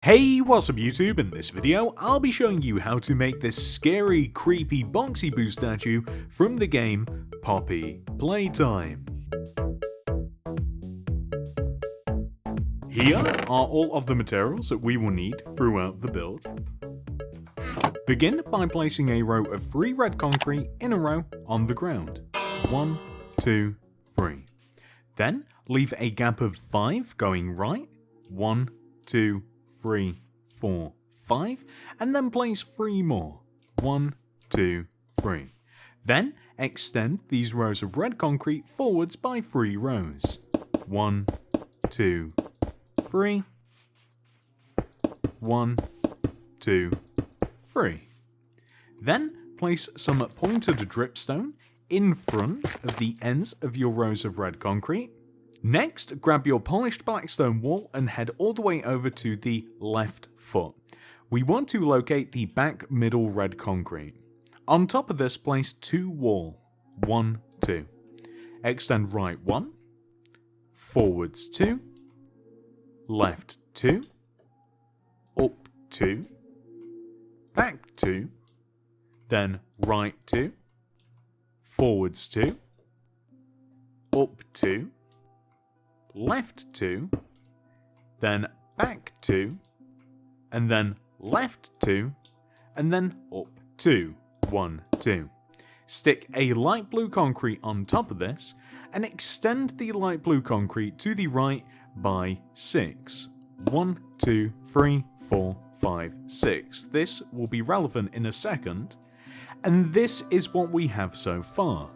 Hey, what's up YouTube? In this video, I'll be showing you how to make this scary, creepy Boxy Boo statue from the game Poppy Playtime. Here are all of the materials that we will need throughout the build. Begin by placing a row of 3 red concrete in a row on the ground. 1, 2, 3. Then leave a gap of 5 going right. 1, 2, 3, 4, 5, and then place 3 more. 1, 2, 3. Then extend these rows of red concrete forwards by 3 rows. 1, 2, 3. 1, 2, 3. Then place some pointed dripstone in front of the ends of your rows of red concrete. Next, grab your polished black stone wall and head all the way over to the left foot. We want to locate the back middle red concrete. On top of this, place 2 wall. 1, 2. Extend right 1, forwards 2, left 2, up 2, back 2, then right 2, forwards 2, up 2, left 2, then back 2, and then left 2, and then up 2. 1, 2. Stick a light blue concrete on top of this, and extend the light blue concrete to the right by 6. 1, 2, 3, 4, 5, 6. This will be relevant in a second, and this is what we have so far.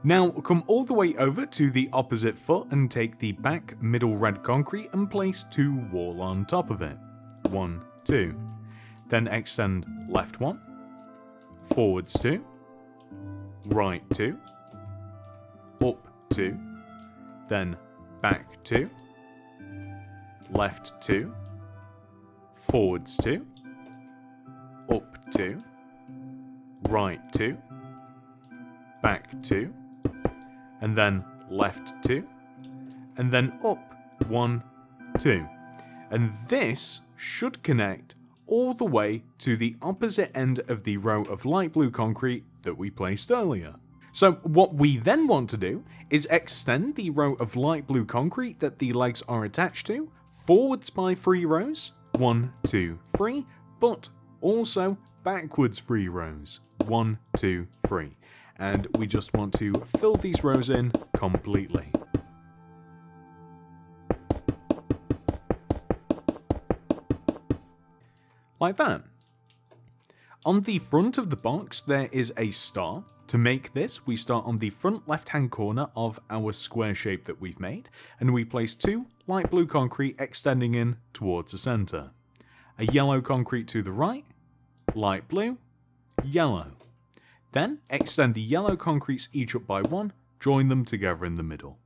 Now come all the way over to the opposite foot and take the back middle red concrete and place 2 wall on top of it. 1, 2. Then extend left 1, forwards 2, right 2, up 2, then back 2, left 2, forwards 2, up 2, right 2, back 2, and then left 2, and then up 1, 2. And this should connect all the way to the opposite end of the row of light blue concrete that we placed earlier. So what we then want to do is extend the row of light blue concrete that the legs are attached to forwards by 3 rows, 1, 2, 3, but also backwards 3 rows, 1, 2, 3. And we just want to fill these rows in completely. Like that. On the front of the box there is a star. To make this, we start on the front left hand corner of our square shape that we've made, and we place 2 light blue concrete extending in towards the center. A yellow concrete to the right, light blue, yellow. Then extend the yellow concretes each up by 1, join them together in the middle.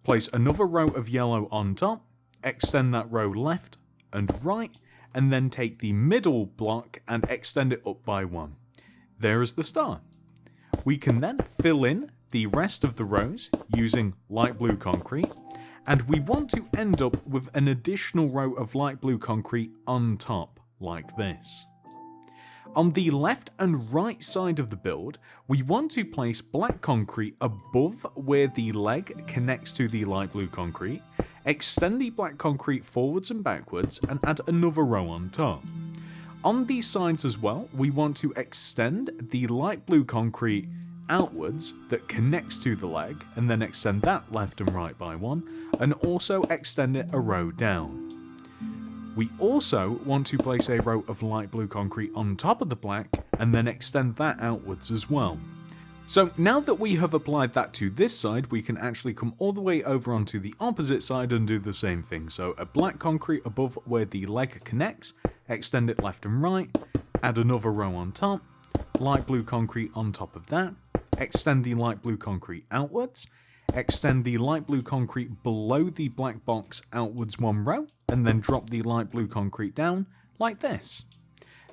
Place another row of yellow on top, extend that row left and right, and then take the middle block and extend it up by 1. There is the star. We can then fill in the rest of the rows using light blue concrete, and we want to end up with an additional row of light blue concrete on top, like this. On the left and right side of the build, we want to place black concrete above where the leg connects to the light blue concrete, extend the black concrete forwards and backwards, and add another row on top. On these sides as well, we want to extend the light blue concrete outwards that connects to the leg, and then extend that left and right by 1, and also extend it a row down. We also want to place a row of light blue concrete on top of the black and then extend that outwards as well. So now that we have applied that to this side, we can actually come all the way over onto the opposite side and do the same thing. So a black concrete above where the leg connects, extend it left and right, add another row on top, light blue concrete on top of that, extend the light blue concrete outwards, extend the light blue concrete below the black box outwards 1 row, and then drop the light blue concrete down like this.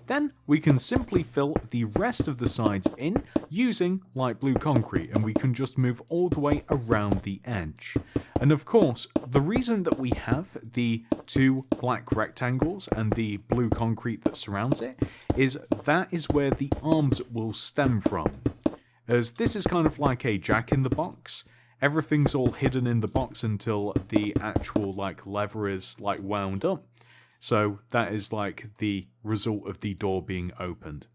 Then we can simply fill the rest of the sides in using light blue concrete, and we can just move all the way around the edge. And of course, the reason that we have the two black rectangles and the blue concrete that surrounds it is that is where the arms will stem from. As this is kind of like a jack in the box, everything's all hidden in the box until the actual lever is wound up. So that is the result of the door being opened.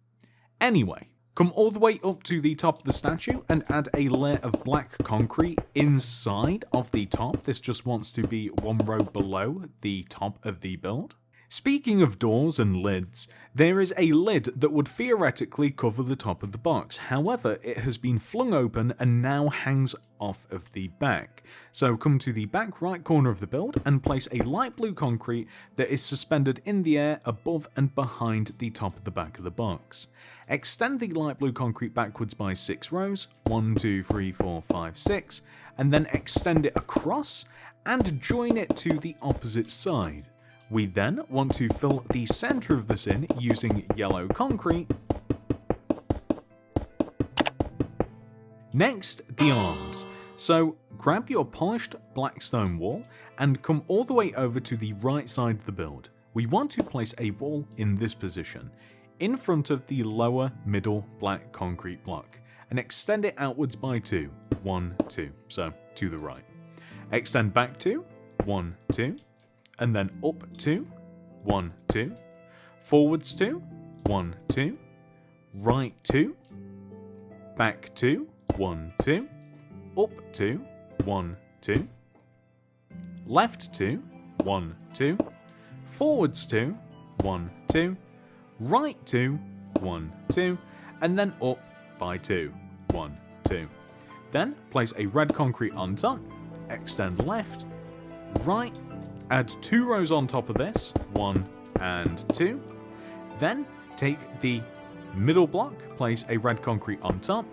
Anyway, come all the way up to the top of the statue and add a layer of black concrete inside of the top. This just wants to be one row below the top of the build. Speaking of doors and lids, there is a lid that would theoretically cover the top of the box. However, it has been flung open and now hangs off of the back. So come to the back right corner of the build and place a light blue concrete that is suspended in the air above and behind the top of the back of the box. Extend the light blue concrete backwards by 6 rows, 1, 2, 3, 4, 5, 6, and then extend it across and join it to the opposite side. We then want to fill the center of this in using yellow concrete. Next, the arms. So grab your polished black stone wall and come all the way over to the right side of the build. We want to place a wall in this position, in front of the lower middle black concrete block, and extend it outwards by 2. 1, 2, so to the right. Extend back 2, 1, 2. And then up 2, 1, 2, forwards 2, 1, 2, right 2, back 2, 1, 2, up 2, 1, 2, left 2, 1, 2, forwards 2, 1, 2, right 2, 1, 2, and then up by 2, 1, 2. Then place a red concrete on top, extend left, right, add 2 rows on top of this, 1 and 2. Then take the middle block, place a red concrete on top,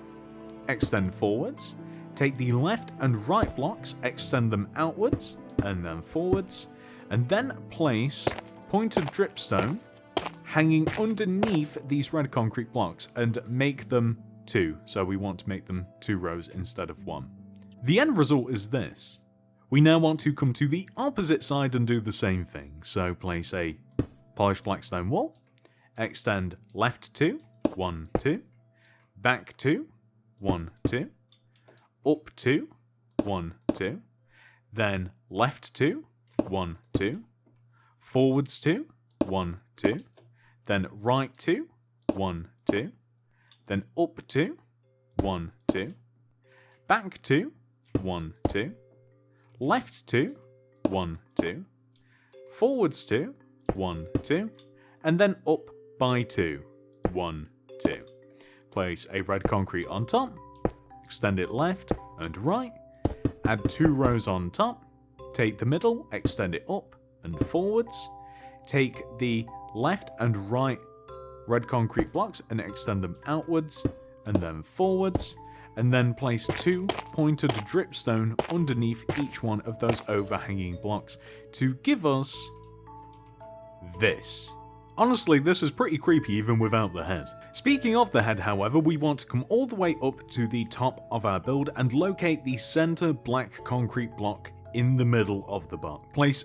extend forwards. Take the left and right blocks, extend them outwards and then forwards, and then place pointed dripstone hanging underneath these red concrete blocks and make them 2. So we want to make them 2 rows instead of 1. The end result is this. We now want to come to the opposite side and do the same thing. So place a polished black stone wall, extend left 2, 1, 2, back 2, 1, 2, up 2, 1, 2, then left 2, 1, 2, forwards 2, 1, 2, then right 2, 1, 2, then up 2, 1, 2, back 2, 1, 2, left 2, 1, 2, forwards 2, 1, 2, and then up by 2, 1, 2. Place a red concrete on top, extend it left and right, add 2 rows on top, take the middle, extend it up and forwards, take the left and right red concrete blocks and extend them outwards and then forwards, and then place 2 pointed dripstone underneath each one of those overhanging blocks to give us this. Honestly, this is pretty creepy even without the head. Speaking of the head, however, we want to come all the way up to the top of our build and locate the center black concrete block in the middle of the box. Place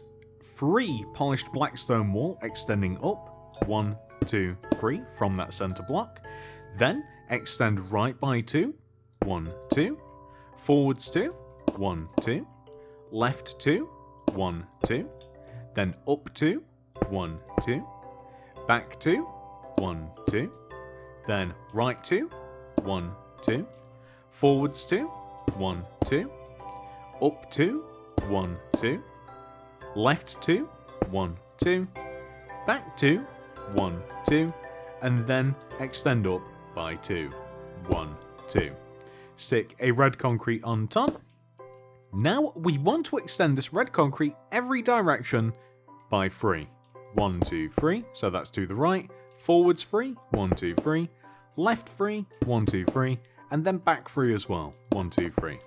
3 polished black stone wall extending up, 1, 2, 3 from that center block. Then extend right by 2, 1, 2, forwards 2, 1, 2, left 2, 1, 2, then up 2, 1, 2, back 2, 1, 2, then right 2, 1, 2, forwards 2, 1, 2, up 2, 1, 2, left 2, 1, 2, back 2, 1, 2, and then extend up by 2, 1, 2. Stick a red concrete on top. Now we want to extend this red concrete every direction by 3. 1, 2, 3, so that's to the right, forwards 3, 1, 2, 3, left 3, 1, 2, 3, and then back 3 as well, 1, 2, 3.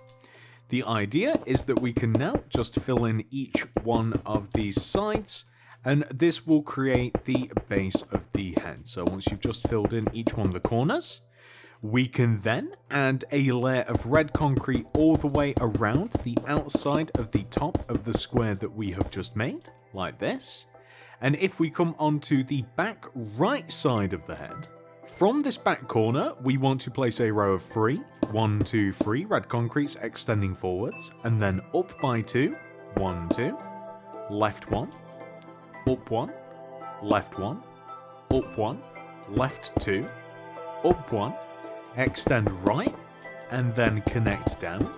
The idea is that we can now just fill in each one of these sides and this will create the base of the head. So once you've just filled in each one of the corners, we can then add a layer of red concrete all the way around the outside of the top of the square that we have just made, like this. And if we come onto the back right side of the head, from this back corner, we want to place a row of 3, 1, 2, 3 red concretes extending forwards, and then up by 2, 1, 2, left 1, up 1, left 1, up 1, left 2, up 1, extend right, and then connect down.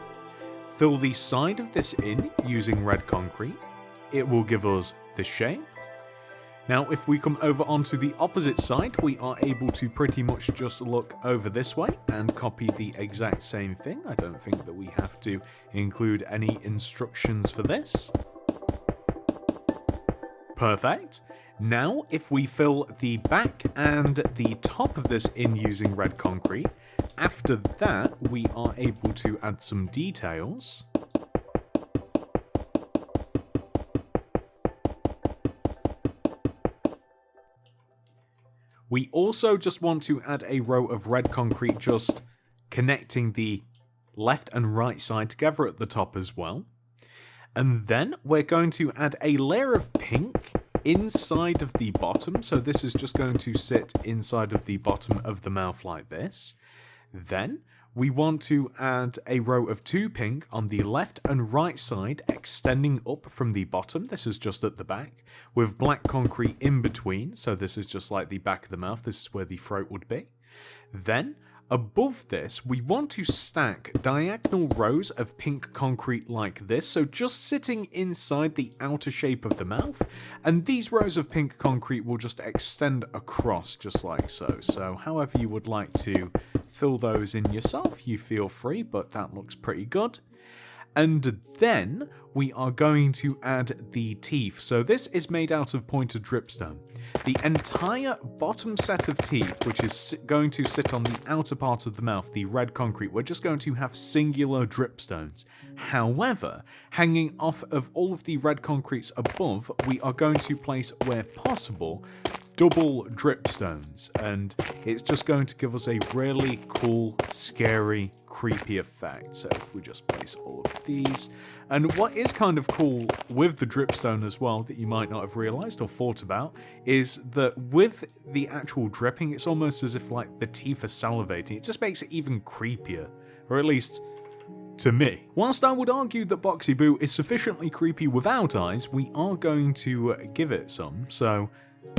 Fill the side of this in using red concrete. It will give us this shape. Now, if we come over onto the opposite side, we are able to pretty much just look over this way and copy the exact same thing. I don't think that we have to include any instructions for this. Perfect. Now, if we fill the back and the top of this in using red concrete, after that, we are able to add some details. We also just want to add a row of red concrete just connecting the left and right side together at the top as well. And then we're going to add a layer of pink inside of the bottom. So this is just going to sit inside of the bottom of the mouth like this. Then we want to add a row of 2 pink on the left and right side extending up from the bottom. This is just at the back with black concrete in between. So this is just like the back of the mouth. This is where the throat would be. Then above this, we want to stack diagonal rows of pink concrete like this, so just sitting inside the outer shape of the mouth, and these rows of pink concrete will just extend across just like so. So however you would like to fill those in yourself, you feel free, but that looks pretty good. And then we are going to add the teeth. So this is made out of pointed dripstone. The entire bottom set of teeth, which is going to sit on the outer part of the mouth, the red concrete, we're just going to have singular dripstones. However, hanging off of all of the red concretes above, we are going to place, where possible, double dripstones, and it's just going to give us a really cool, scary, creepy effect. So if we just place all of these, and what is kind of cool with the dripstone as well that you might not have realized or thought about is that with the actual dripping, it's almost as if like the teeth are salivating. It just makes it even creepier, or at least to me. Whilst I would argue that Boxy Boo is sufficiently creepy without eyes, we are going to give it some. So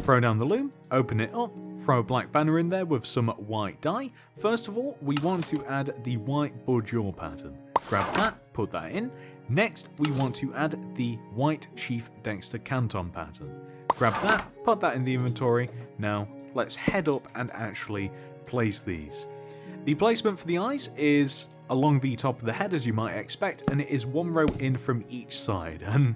throw down the loom, open it up, throw a black banner in there with some white dye. First of all, we want to add the white Bud Yaw pattern. Grab that, put that in. Next, we want to add the white Chief Dexter Canton pattern. Grab that, put that in the inventory. Now, let's head up and actually place these. The placement for the eyes is along the top of the head, as you might expect, and it is 1 row in from each side. And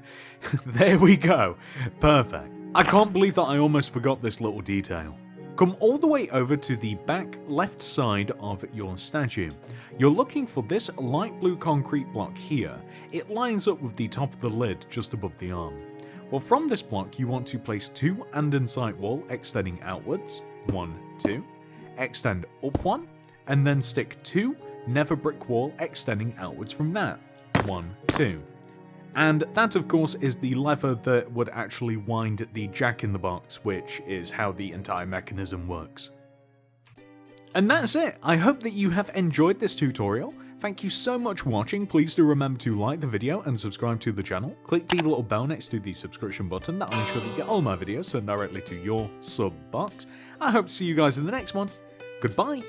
there we go. Perfect. I can't believe that I almost forgot this little detail. Come all the way over to the back left side of your statue. You're looking for this light blue concrete block here. It lines up with the top of the lid just above the arm. Well, from this block you want to place 2 andesite wall extending outwards, 1, 2, extend up 1, and then stick 2 nether brick wall extending outwards from that, 1, 2. And that, of course, is the lever that would actually wind the jack-in-the-box, which is how the entire mechanism works. And that's it! I hope that you have enjoyed this tutorial. Thank you so much for watching. Please do remember to like the video and subscribe to the channel. Click the little bell next to the subscription button. That will ensure that you get all my videos sent directly to your sub box. I hope to see you guys in the next one. Goodbye!